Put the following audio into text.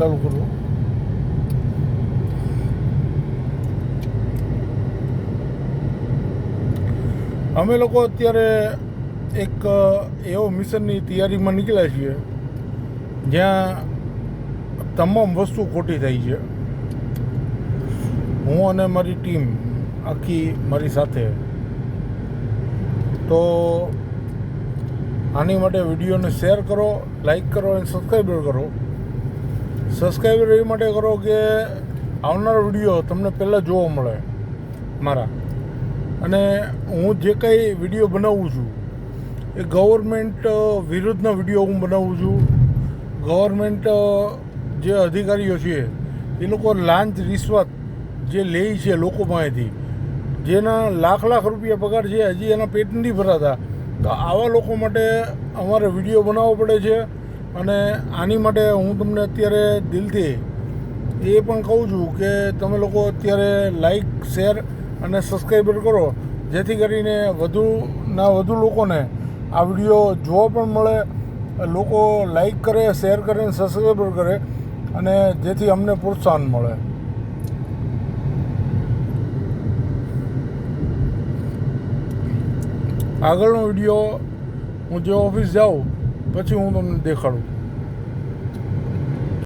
ચાલુ કરું. અમે લોકો અત્યારે એક એવો મિશનની તૈયારીમાં નીકળ્યા છીએ જ્યાં તમામ વસ્તુ ખોટી થઈ છે. હું અને મારી ટીમ આખી મારી સાથે. તો આની માટે વિડીયોને શેર કરો, લાઈક કરો અને સબસ્ક્રાઈબર કરો. સબસ્ક્રાઈબર એ માટે કરો કે આવનારો વિડીયો તમને પહેલાં જોવા મળે મારા. અને હું જે કંઈ વિડીયો બનાવું છું એ ગવર્મેન્ટ વિરુદ્ધના વિડીયો હું બનાવું છું. ગવર્મેન્ટ જે અધિકારીઓ છે એ લોકો લાંચ રિશ્વત જે લે છે લોકો પાસેથી, જેના લાખ લાખ રૂપિયા પગાર છે, હજી એના પેટ નથી ભરાતા. તો આવા લોકો માટે અમારે વિડીયો બનાવવો પડે છે. અને આની માટે હું તમને અત્યારે દિલથી એ પણ કહું છું કે તમે લોકો અત્યારે લાઈક, શેર અને સબસ્ક્રાઈબર કરો, જેથી કરીને વધુ લોકોને આ વિડીયો જોવા પણ મળે, લોકો લાઈક કરે, શેર કરે અને સબસ્ક્રાઈબર કરે, અને જેથી અમને પ્રોત્સાહન મળે. આગળનો વિડીયો હું જે ઓફિસ જાઉં પછી હું તમને દેખાડું.